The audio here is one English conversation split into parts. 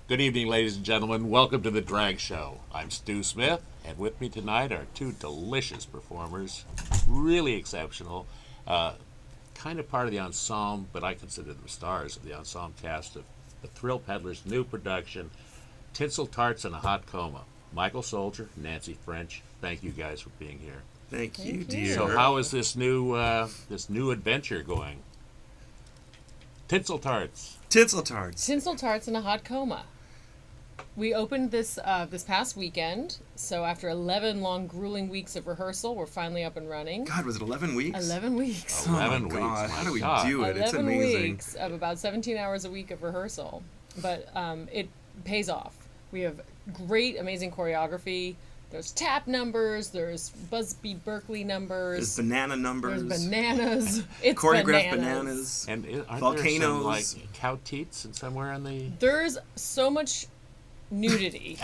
Good evening, ladies and gentlemen. Welcome to the Drag Show. I'm Stu Smith, and with me tonight are two delicious performers, really exceptional, kind of part of the ensemble, but I consider them stars of the ensemble cast of the Thrillpeddlers' new production, Tinsel, Tarts, and a Hot Coma. Michael Soldier, Nancy French, thank you guys for being here. Thank you, dear. So how is this new adventure going? Tinsel Tarts. Tinsel Tarts. Tinsel Tarts and a Hot Coma. We opened this past weekend, so after 11 long, grueling weeks of rehearsal, we're finally up and running. God, was it 11 weeks? 11 weeks. 11 oh my weeks. God, how do we God. do it? It's 11 amazing. weeks of about 17 hours a week of rehearsal. But it pays off. We have great, amazing choreography. There's tap numbers. There's Busby Berkeley numbers. There's banana numbers. There's bananas. It's Choreographed bananas. bananas. And aren't Volcanoes. there some, like, cow teats and somewhere in the... There's so much nudity.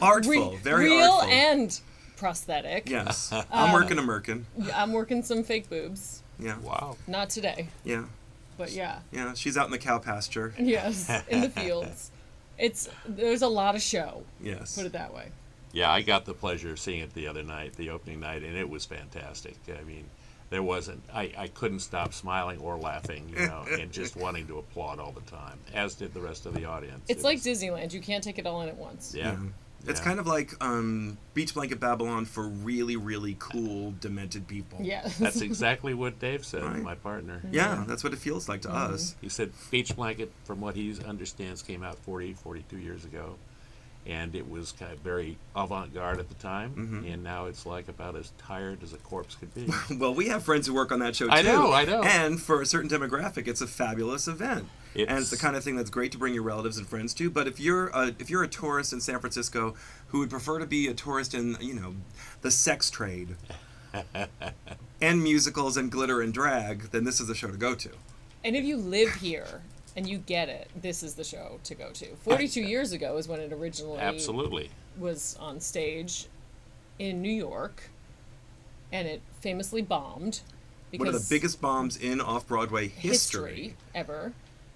Artful. Very real artful. and prosthetic. Yes. I'm working a merkin. I'm working some fake boobs. Yeah. Wow. Not today, Yeah. but yeah. Yeah. She's out in the cow pasture. Yes, in the fields. There's a lot of show, Yes. put it that way. Yeah, I got the pleasure of seeing it the other night, the opening night, and it was fantastic. I mean, there wasn't, I couldn't stop smiling or laughing, and just wanting to applaud all the time, as did the rest of the audience. It's It like was- Disneyland. You can't take it all in at once. Yeah. It's Yeah. kind of like Beach Blanket Babylon for really, really cool, demented people. Yes. That's exactly what Dave said, Right. my partner. Yeah, that's what it feels like to Mm-hmm. us. He said Beach Blanket, from what he understands, came out 42 years ago. And it was kind of very avant-garde at the time, Mm-hmm. and now it's like about as tired as a corpse could be. Well, we have friends who work on that show, too. I know. And for a certain demographic, it's a fabulous event. And it's the kind of thing that's great to bring your relatives and friends to. But if you're a tourist in San Francisco who would prefer to be a tourist in, the sex trade and musicals and glitter and drag, then this is the show to go to. And if you live here and you get it, this is the show to go to. 42 years ago is when it originally Absolutely. was on stage in New York, and it famously bombed. One of the biggest bombs in off-Broadway history ever.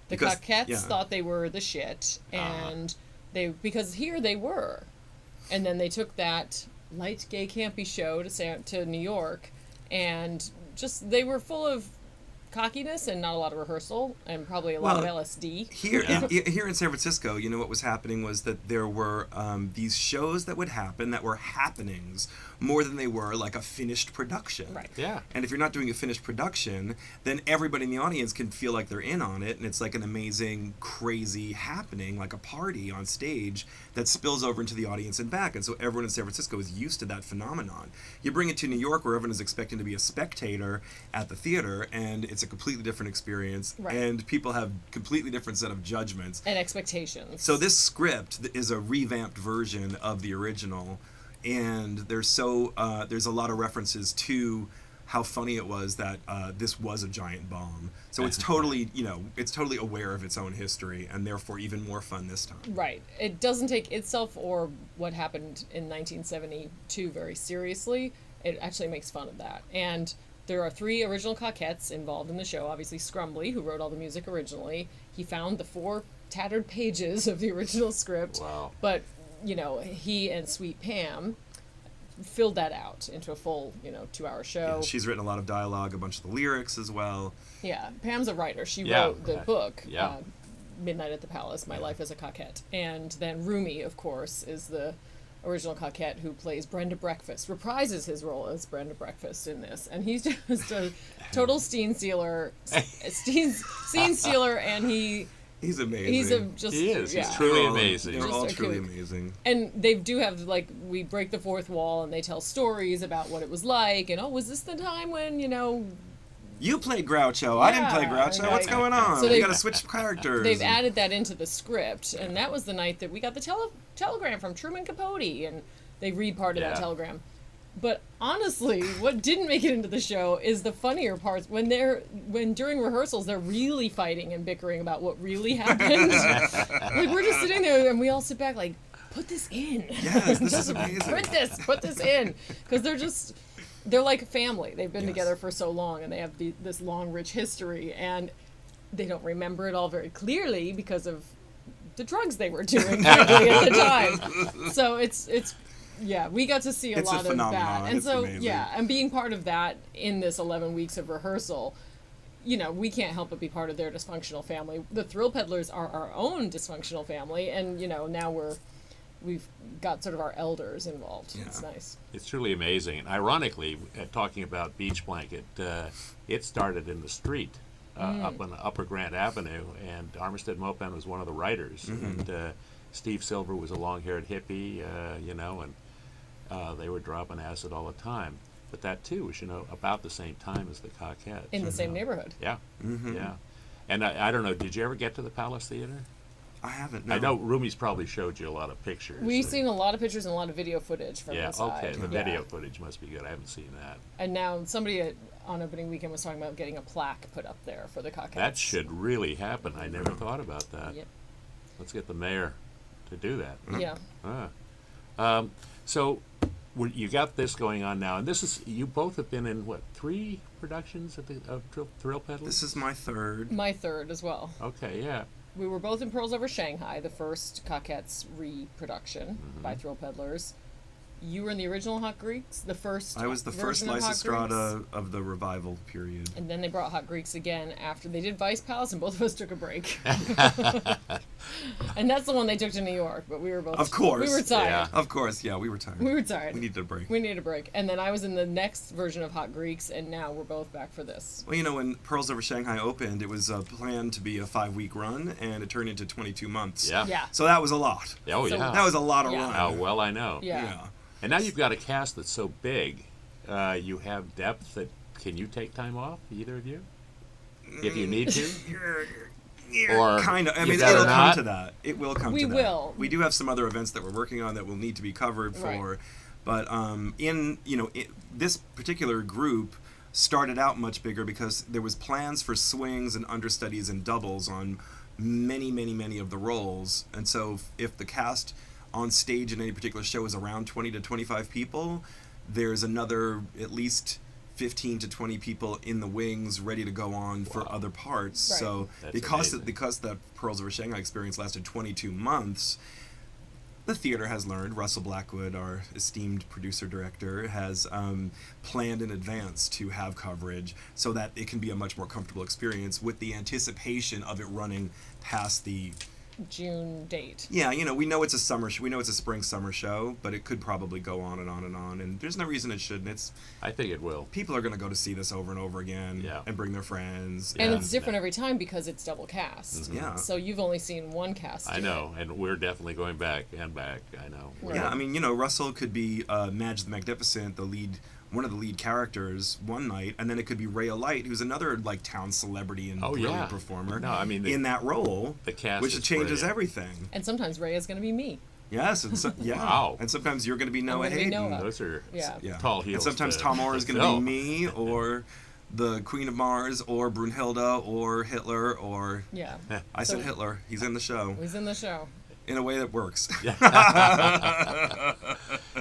The Because- Cockettes yeah. thought they were the shit, and because here they were, and then they took that light, gay, campy show to New York, and just they were full of cockiness and not a lot of rehearsal, and probably a lot of Well, LSD. Here in San Francisco, what was happening was that there were these shows that would happen that were happenings more than they were like a finished production. Right. Yeah. And if you're not doing a finished production, then everybody in the audience can feel like they're in on it, and it's like an amazing, crazy happening, like a party on stage that spills over into the audience and back. And so everyone in San Francisco is used to that phenomenon. You bring it to New York, where everyone is expecting to be a spectator at the theater, and it's a completely different experience, Right. and people have completely different set of judgments. And expectations. So this script is a revamped version of the original, and there's a lot of references to how funny it was that this was a giant bomb. So it's totally aware of its own history, and therefore even more fun this time. Right. It doesn't take itself or what happened in 1972 very seriously. It actually makes fun of that. And there are 3 original Cockettes involved in the show. Obviously, Scrumbly, who wrote all the music originally, he found the 4 tattered pages of the original script. Wow. But, he and Sweet Pam filled that out into a full, 2-hour show. Yeah, she's written a lot of dialogue, a bunch of the lyrics as well. Yeah, Pam's a writer. She Yeah. wrote the book, Yeah. Midnight at the Palace, My Life as a Cockette. And then Rumi, of course, is the original Cockette who plays Brenda Breakfast, reprises his role as Brenda Breakfast in this. And he's just a total scene stealer, and He's amazing. he's He is. yeah. He's truly They're all- amazing. They're Just all a truly kook. amazing. And they do have, we break the fourth wall, and they tell stories about what it was like, and, was this the time when, You played Groucho. I didn't play Yeah, Groucho. What's right. going on? So We they've- got to switch characters. They've added that into the script, and that was the night that we got the telegram from Truman Capote, and they read part of that Yeah. telegram. But honestly, what didn't make it into the show is the funnier parts when during rehearsals they're really fighting and bickering about what really happened. Like we're just sitting there and we all sit back like, put this in. Yes, this is amazing. Put this in, because they're like family. They've been Yes. together for so long, and they have this long, rich history. And they don't remember it all very clearly because of the drugs they were doing frankly, at the time. So it's yeah, we got to see a It's a lot of phenomenon. that. And It's so amazing. yeah, and being part of that in this 11 weeks of rehearsal, you know, we can't help but be part of their dysfunctional family. The Thrillpeddlers are our own dysfunctional family, and you know, now we've got sort of our elders involved. Yeah. It's nice. It's truly amazing. And ironically, talking about Beach Blanket, it started in the street up on Upper Grant Avenue, and Armistead Mopan was one of the writers. And Steve Silver was a long-haired hippie, you know, and they were dropping acid all the time. But that, too, was, you know, about the same time as the Cockettes. In the same neighborhood. Yeah, yeah. And I don't know, did you ever get to the Palace Theater? I haven't. No. I know Rumi's probably showed you a lot of pictures. We've seen a lot of pictures and a lot of video footage from Yeah, inside. okay, the Yeah. video footage must be good. I haven't seen that. And now somebody on opening weekend was talking about getting a plaque put up there for the Cockettes. That should really happen. I never thought about that. Yep. Let's get the mayor to do that. Yeah. So you got this going on now, and this is, you both have been in, what, 3 productions of Thrillpeddlers? This is my third. My third as well. Okay, yeah. We were both in Pearls Over Shanghai, the first Cockettes reproduction by Thrillpeddlers. You were in the original Hot Greeks, the first I was the first version of Hot Lysistrata Greeks. of the revival period. And then they brought Hot Greeks again after they did Vice Palace, and both of us took a break. And that's the one they took to New York, but we were both... Of course. We were tired. Yeah. Of course, yeah, we were tired. We were tired. We needed a break. We needed a break. And then I was in the next version of Hot Greeks, and now we're both back for this. Well, you know, when Pearls Over Shanghai opened, it was planned to be a 5-week run, and it turned into 22 months. Yeah. Yeah. So that was a lot. Oh, So yeah. That was a lot of Yeah. run. How well I know. Yeah. And now you've got a cast that's so big, you have depth that, can you take time off, either of you? If you need to? Or kind of. I you mean, better it'll come not? to that. It will come We to that. will. We do have some other events that we're working on that will need to be covered for. Right. But this particular group started out much bigger because there was plans for swings and understudies and doubles on many of the roles. And so if the cast on stage in any particular show is around 20 to 25 people, there's another at least 15 to 20 people in the wings ready to go on for other parts. Right. So That's because amazing. the Pearls Over Shanghai experience lasted 22 months, the theater has learned, Russell Blackwood, our esteemed producer-director, has planned in advance to have coverage so that it can be a much more comfortable experience with the anticipation of it running past the... June date. Yeah, you know, we know it's a summer we know it's a spring-summer show, but it could probably go on and on and on, and there's no reason it shouldn't. I think it will. People are going to go to see this over and over again Yeah. and bring their friends. And Yeah. it's different every time because it's double cast. Yeah. So you've only seen one cast. I know, and we're definitely going back and back, I know. Right. Yeah, I mean, you know, Russell could be Madge the Magnificent, one of the lead characters one night, and then it could be Rhea Light, who's another like town celebrity and brilliant yeah. performer. No, I mean, in that role, the cast which is changes brilliant. everything. And sometimes Ray is going to be me. Yes, and yeah, Wow. and sometimes you're going to be Noah gonna be Hayden. Noah. Those are Yeah. Yeah. tall And heels. sometimes to- Tom Orr is going to fill. be me, or the Queen of Mars, or Brunhilde, or Hitler, or Yeah. I So- said Hitler. He's in the show He's in the show. in a way that works.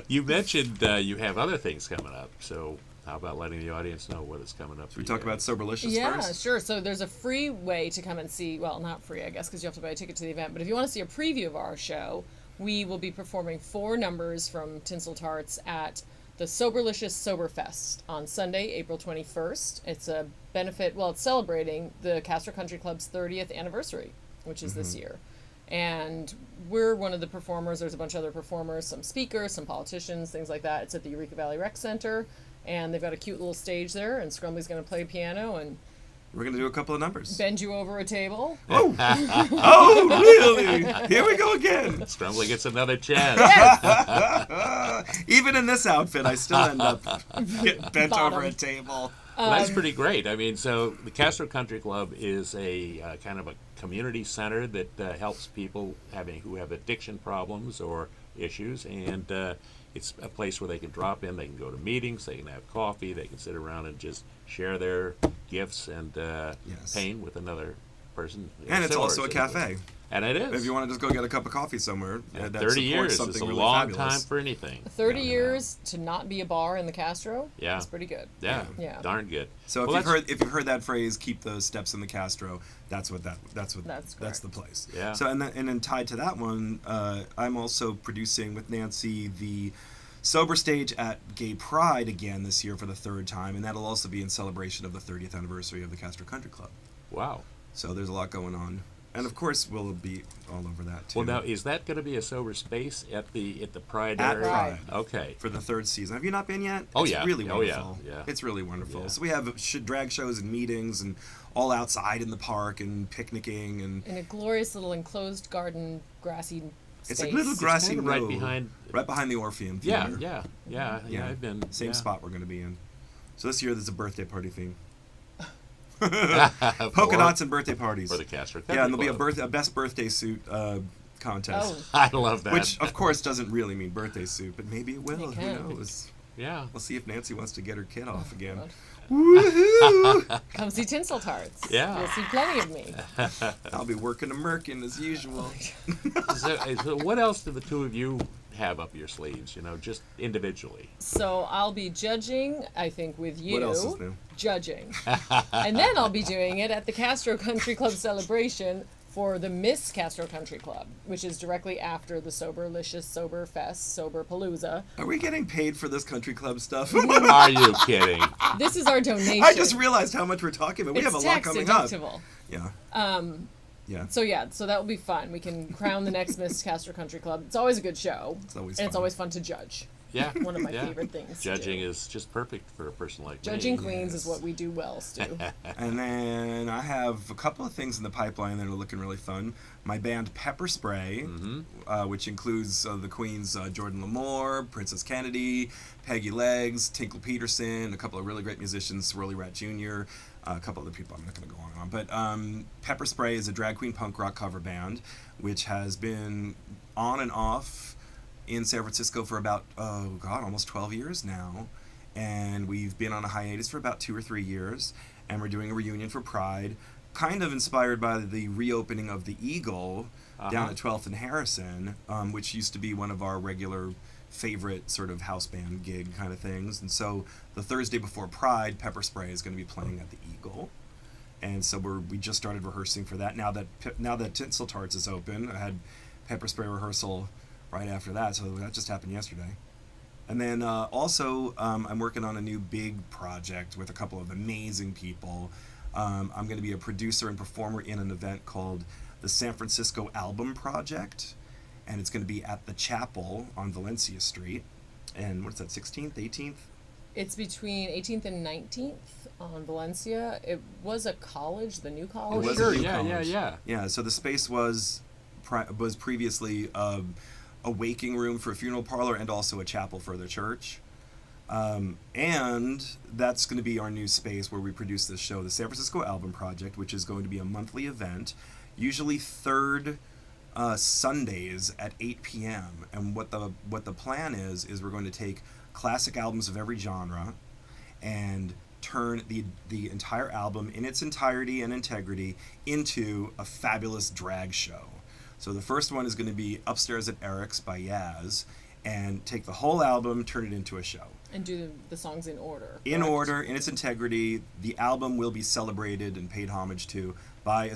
You mentioned you have other things coming up, so how about letting the audience know what is coming up? Should we talk about Soberlicious Yeah, first? sure. So there's a free way to come and see, well, not free, I guess, because you have to buy a ticket to the event. But if you want to see a preview of our show, we will be performing 4 numbers from Tinsel Tarts at the Soberlicious Soberfest on Sunday, April 21st. It's a benefit, well, it's celebrating the Castro Country Club's 30th anniversary, which is this year. And we're one of the performers. There's a bunch of other performers, some speakers, some politicians, things like that. It's at the Eureka Valley Rec Center. And they've got a cute little stage there, and Scrumbly's going to play piano and We're going to do a couple of numbers. bend you over a table. Oh, really? Here we go again. Strumbly gets another chance. Even in this outfit, I still end up bent Bottom. over a table. Well, that's pretty great. I mean, so the Castro Country Club is a kind of a community center that helps people who have addiction problems or issues, and it's a place where they can drop in, they can go to meetings, they can have coffee, they can sit around and just share their gifts and Yes. pain with another person. And it's Similar also a to- cafe. And it is. If you want to just go get a cup of coffee somewhere, Yeah, that 30 years supports is something a really long fabulous. time for anything. 30 years to not be a bar in the Castro. Yeah. That's pretty good. Yeah, Yeah. darn good. So Well, if you've heard that phrase, keep those steps in the Castro, that's That's the place. Yeah. So and then tied to that one, I'm also producing with Nancy the Sober Stage at Gay Pride again this year for the third time, and that'll also be in celebration of the 30th anniversary of the Castro Country Club. Wow. So there's a lot going on, and of course we'll be all over that too. Well, now is that going to be a sober space at the Pride At area? Pride. Okay. For the third season. Have you not been yet? Oh, It's yeah. really Oh, yeah. wonderful. Yeah. It's really wonderful. Yeah. So we have drag shows and meetings and all outside in the park and picnicking and In a glorious little enclosed garden, grassy it's space. a little grassy kind of right knoll, behind- right behind the Orpheum Yeah, Theater. yeah. I've been Same yeah. spot we're going to be in. So this year there's a birthday party theme. For- Polka dots and birthday parties. for the Castro Country Yeah, and there'll Club. be a best birthday suit contest. Oh, I love that. Which, of course, doesn't really mean birthday suit, but maybe it will. It Who can. knows? yeah. We'll see if Nancy wants to get her kid off again. God. Woohoo! Come see Tinsel Tarts. Yeah. You'll see plenty of me. I'll be working a merkin as usual. So what else do the two of you have up your sleeves? Just individually. So I'll be judging, I think, with you. What else is new? Judging. And then I'll be doing it at the Castro Country Club celebration for the Miss Castro Country Club, which is directly after the Soberlicious Sober Fest, Sober Palooza. Are we getting paid for this country club stuff? Are you kidding? This is our donation. I just realized how much we're talking about. We it's have a lot tax coming up. deductible. Yeah. Yeah. So that will be fun. We can crown the next Miss Castro Country Club. It's always a good show. It's always and it's fun. always fun to judge. Yeah. One of my yeah. favorite things. to Judging do. is just perfect for a person like Judging me. queens Yes. is what we do well, Stu. And then I have a couple of things in the pipeline that are looking really fun. My band Pepper Spray, which includes the queens Jordan Lamore, Princess Kennedy, Peggy Legs, Tinkle Peterson, a couple of really great musicians, Swirly Rat Jr., a couple other people I'm not going to go on. But Pepper Spray is a drag queen punk rock cover band, which has been on and off in San Francisco for about, almost 12 years now. And we've been on a hiatus for about 2 or 3 years. And we're doing a reunion for Pride, kind of inspired by the reopening of the Eagle down at 12th and Harrison, which used to be one of our regular favorite sort of house band gig kind of things. And so the Thursday before Pride, Pepper Spray is going to be playing at the Eagle. And so we just started rehearsing for that. Now that Tinsel Tarts is open, I had Pepper Spray rehearsal right after that, so that just happened yesterday. And then also, I'm working on a new big project with a couple of amazing people. I'm going to be a producer and performer in an event called the San Francisco Album Project, and it's going to be at the Chapel on Valencia Street. And what's that, 16th, 18th? It's between 18th and 19th on Valencia. It was a college, the new college. It was Sure, a new yeah, college. yeah. Yeah, so the space was previously a waking room for a funeral parlor and also a chapel for their church. And that's going to be our new space where we produce this show, the San Francisco Album Project, which is going to be a monthly event, usually third Sundays at 8 p.m. And what the plan is we're going to take classic albums of every genre and turn the entire album in its entirety and integrity into a fabulous drag show. So the first one is going to be Upstairs at Eric's by Yaz, and take the whole album, turn it into a show. And do the songs in order. In correct? order, in its integrity. The album will be celebrated and paid homage to by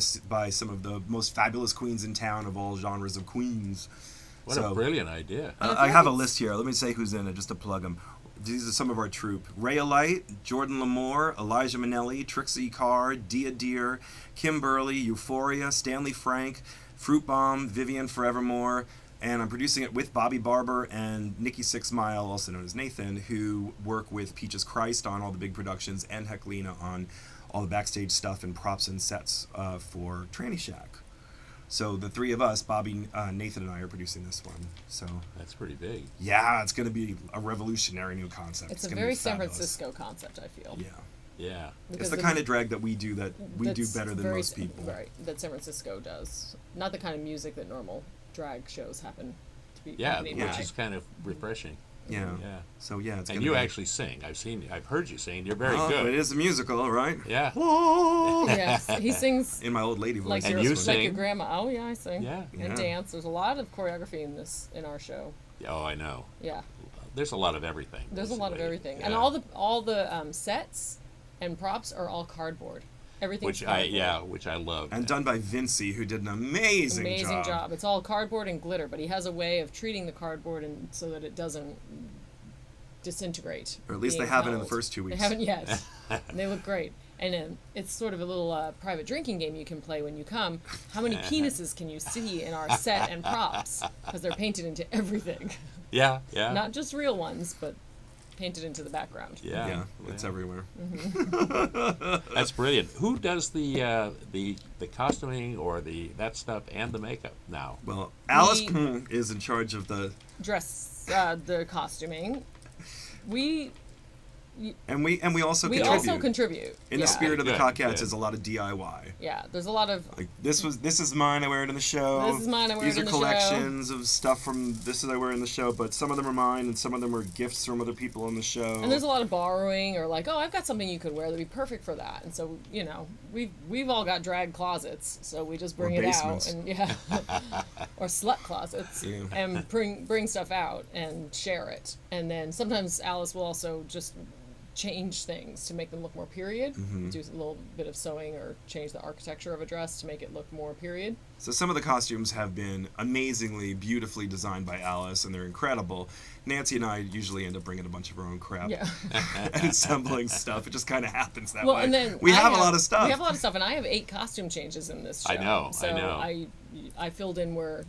some of the most fabulous queens in town of all genres of queens. What a brilliant idea. I have a list here. Let me say who's in it, just to plug them. These are some of our troupe. Rhea Light, Jordan Lamore, Elijah Minnelli, Trixie Carr, Dia Deer, Kim Burley, Euphoria, Stanley Frank, Fruit Bomb, Vivian Forevermore, and I'm producing it with Bobby Barber and Nikki Six Mile, also known as Nathan, who work with Peaches Christ on all the big productions and Heclina on all the backstage stuff and props and sets for Tranny Shack. So the three of us, Bobby, Nathan, and I are producing this one. So That's pretty big. yeah, it's going to be a revolutionary new concept. It's a gonna very be San fabulous. Francisco concept, I feel. Yeah. Yeah. It's Because the kind of drag that we do do that's better than very most people. Right, that San Francisco does. Not the kind of music that normal drag shows happen to be Yeah, accompanied which by. is kind of refreshing. Yeah. Yeah. So yeah, it's And gonna you be... actually sing. I've heard you sing. You're very Oh, good. it is a musical, right? Yeah. Yes, he sings In my old lady voice. like And your you like sing. your grandma. Oh yeah, I sing. Yeah. And Yeah. dance. There's a lot of choreography in our show. Oh, I know. Yeah. There's a lot of everything. There's a lot of basically. everything, and Yeah. all the sets and props are all cardboard. Everything's cardboard. which I love. And done by Vinci, who did an amazing job. It's all cardboard and glitter, but he has a way of treating the cardboard and so that it doesn't disintegrate. Or at least they being haven't in the held. first 2 weeks. They haven't yet. And they look great. And it's sort of a little private drinking game you can play when you come. How many penises can you see in our set and props? Because they're painted into everything. Yeah, yeah. Not just real ones, but painted into the background. yeah. Yeah, it's everywhere. That's brilliant. Who does the costuming or that stuff and the makeup now? Well, Alice We- is in charge of the... The costuming. We And we also we contribute. also contribute. In the Yeah. spirit of the Good, Cockettes, good. is a lot of DIY. Yeah, there's a lot of Like this is mine. I wear it in the show. This is mine, I wear These it are in the show. collections of stuff from this is I wear in the show, but some of them are mine, and some of them are gifts from other people on the show. and there's a lot of borrowing or like, oh, I've got something you could wear that'd be perfect for that. And so, we've all got drag closets, so we just bring Or it basements. out and or slut closets Yeah. and bring stuff out and share it. And then sometimes Alice will also just change things to make them look more period. Mm-hmm. Do a little bit of sewing or change the architecture of a dress to make it look more period. So some of the costumes have been amazingly, beautifully designed by Alice, and they're incredible. Nancy and I usually end up bringing a bunch of our own crap Yeah. and assembling stuff. It just kind of happens that Well, way. and then we I have a lot of stuff. We have a lot of stuff, and I have 8 costume changes in this show. I know, So I know. I filled in where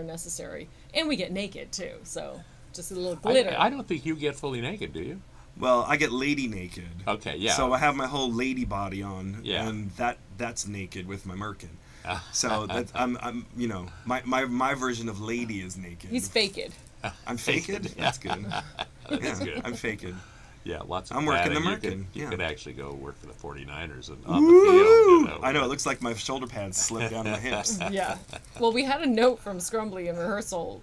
necessary, and we get naked too. So just a little glitter. I don't think you get fully naked, do you? Well, I get lady naked. Okay, yeah. So I have my whole lady body on, Yeah. and that's naked with my merkin. So that's I'm my version of lady is naked. He's faked. I'm faked. That's good. That's Yeah, good. I'm faked. Yeah, lots of I'm working the padding. Merkin, You yeah. could actually go work for the 49ers and on the field. I know it looks like my shoulder pads slip down my hips. Yeah. Well, we had a note from Scrumbly in rehearsal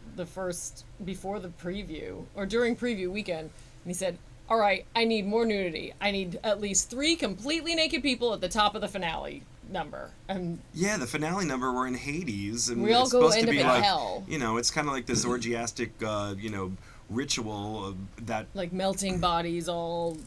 before the preview or during preview weekend, and he said, "All right, I need more nudity. I need at least 3 completely naked people at the top of the finale number." And Yeah, the finale number we're in Hades, and We all it's go supposed end to up be in like hell. it's kind of like this orgiastic ritual that. like melting bodies all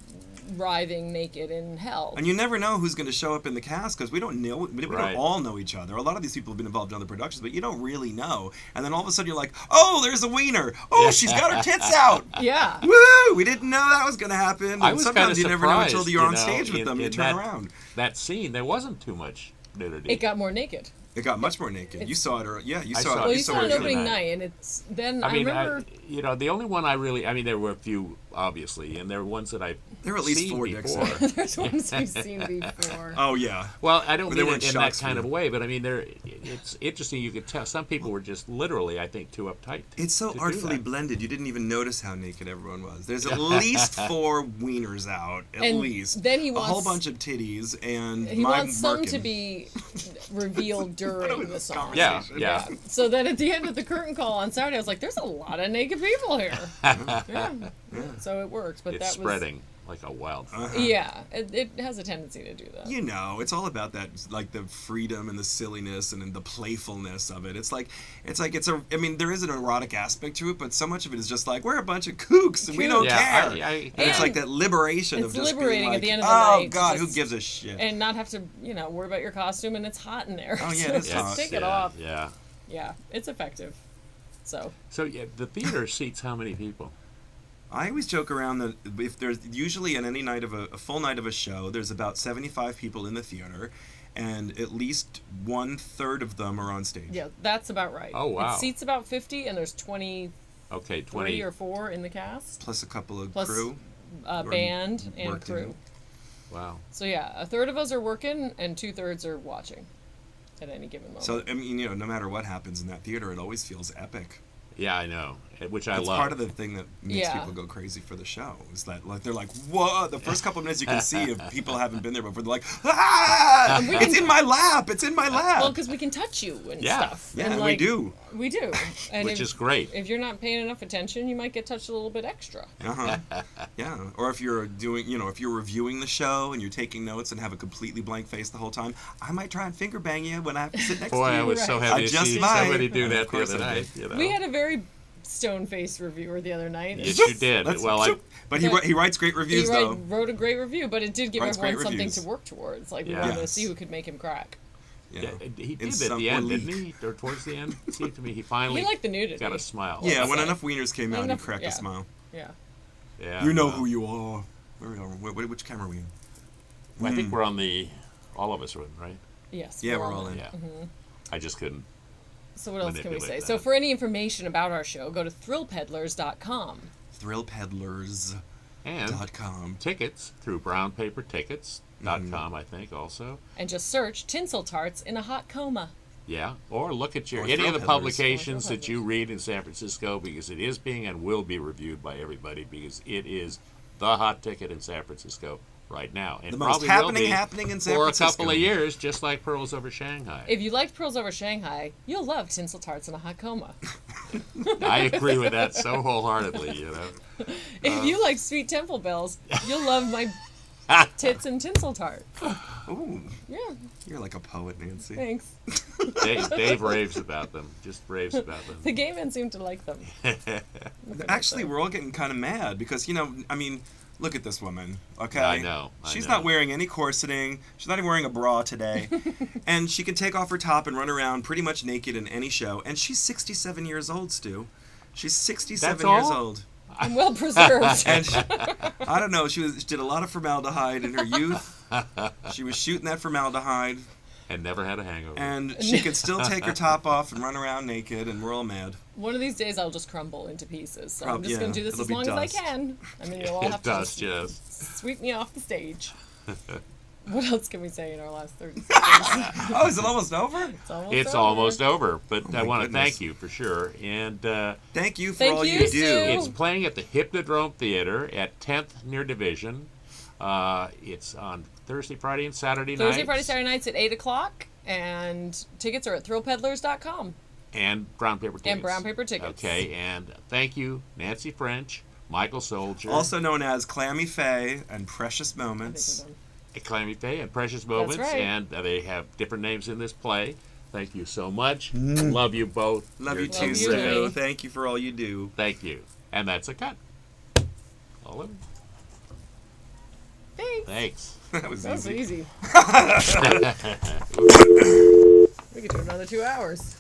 writhing naked in hell. And you never know who's going to show up in the cast because we don't Right. don't all know each other. A lot of these people have been involved in other productions, but you don't really know. And then all of a sudden you're like, oh, there's a wiener. Oh, she's got her tits out. Yeah. Woo! We didn't know that was going to happen. I And was sometimes kinda you never know until surprised, you're on you know, stage with in- them. You in turn that- around. That scene, there wasn't too much nudity. It got more naked. It got much more naked. You saw it, or yeah, you I saw saw it. it. Well, you saw saw it it the opening other night, and it's then I mean, remember. the only one there were a few, obviously, and there were ones that I've There were at least seen 4 dicks before. in it. There's ones we've seen before. Oh yeah. Well, I don't But they mean weren't it in that shots kind for of way, but I mean, it's interesting. You could tell some people were just literally, I think, too uptight. It's so to do artfully that. blended. You didn't even notice how naked everyone was. There's at least 4 wieners out, at And least. then he a whole wants- bunch of titties and He my wants some merkin. to be revealed during the song. Yeah, yeah. So then at the end of the curtain call on Saturday, I was like, "There's a lot of naked people here." Yeah. So it works, but It's that spreading like a wildfire. Uh-huh. was yeah. It has a tendency to do that. It's all about that, like the freedom and the silliness and the playfulness of it. I mean, there is an erotic aspect to it, but so much of it is just like, we're a bunch of kooks and we don't Yeah, care. I- and it's like And that liberation it's of just liberating being at like, the end of the oh night to God, who just- gives a shit? And not have to, worry about your costume, and it's hot in there. Oh, yeah, So it is just hot. take it yeah, off. Yeah. Yeah, it's effective. So So yeah, the theater seats how many people? I always joke around that if there's usually on any night of a full night of a show, there's about 75 people in the theater, and at least 1/3 of them are on stage. yeah, that's about right. Oh, wow. It seats about 50, and there's 23 Okay, 20. or 4 in the cast, Plus a couple of Plus crew. Or band and working. crew. Wow. So yeah, 1/3 of us are working, and 2/3 are watching at any given moment. So I mean, no matter what happens in that theater, it always feels epic. Yeah, I know. which I It's love. part of the thing that makes Yeah. people go crazy for the show is that like they're like, whoa! The first couple of minutes you can see if people haven't been there before, they're like, ah! It's in my lap! It's in my lap! Well, because we can touch you and Yeah. stuff. Yeah, and we like, do. We do. And Which is great. If you're not paying enough attention, you might get touched a little bit extra. Uh-huh. Yeah. Or if you're doing, if you're reviewing the show and you're taking notes and have a completely blank face the whole time, I might try and finger bang you when I have to sit next Boy, to you. I was so Right. happy I to just see might. somebody do that Of the course other I night. did. We had a very stone-faced reviewer the other night. Yes, you did. Let's- Well, but he writes great reviews, He though. wrote a great review, but it did give Writes everyone great something reviews. to work towards. Like, we Yeah. wanted to Yes. see who could make him crack. yeah, he In did at some the end, leak. didn't he? Or towards the end? It seemed to me he finally He liked the nudity. got a smile. Yeah, when say. enough wieners came out, he Enough- cracked yeah. a smile. Yeah. Yeah, You know well, who you are. Where are we? Which camera are we in? I think we're on the. All of us are in, right? Yes. Yeah, we're all in. Yeah. I just couldn't. So what else can we say? Manipulate So that. for any information about our show, go to thrillpeddlers.com. Thrillpeddlers.com. And tickets through brownpapertickets.com, I think, also. And just search Tinsel Tarts in a hot coma. Yeah, or look at Or any of the Thrillpeddlers. publications Or that you read in San Francisco, because it is being and will be reviewed by everybody, because it is the hot ticket in San Francisco right now, and The most probably happening will be happening in San for Francisco. a couple of years, just like Pearls Over Shanghai. If you liked Pearls Over Shanghai, you'll love Tinsel Tarts in a hot coma. I agree with that so wholeheartedly. You know, If you like Sweet Temple Bells, you'll love my Tits and Tinsel Tart. Ooh, Yeah, you're like a poet, Nancy. thanks. Dave raves about them, just raves about them. The gay men seem to like them. Actually, we're all getting kind of mad because, look at this woman, okay? I know. She's not wearing any corseting. She's not even wearing a bra today. And she can take off her top and run around pretty much naked in any show. And she's 67 years old, Stu. She's 67 That's years all? old. I'm well preserved. And I don't know, she did a lot of formaldehyde in her youth. She was shooting that formaldehyde. And never had a hangover. And she could still take her top off and run around naked, and we're all mad. One of these days I'll just crumble into pieces. So I'm Prob- just going yeah, to do this it'll as be long as I dust. can. I mean, you'll all have It to does, just just. sweep me off the stage. What else can we say in our last 30 seconds? Oh, is it almost over? It's almost over. Over, but Oh I my want to goodness. thank you for sure. And Thank you for Thank all you, you do. Stu. it's playing at the Hypnodrome Theater at 10th near Division. It's on Thursday, Friday, and Saturday nights. Thursday, Friday, Saturday nights at 8 o'clock. And tickets are at thrillpeddlers.com. And Brown Paper Tickets. And Brown Paper Tickets. Okay, and thank you, Nancy French, Michael Soldier, Also known as Clammy Faye and Precious I think Moments. we're done. Clammy Faye, and Precious Moments. right. And they have different names in this play. Thank you so much. Love you both. Love You're you too, you, Stu. Ray. Thank you for all you do. Thank you. And that's a cut. All of it. Thanks. Thanks. That was That was easy. easy. We could do another 2 hours.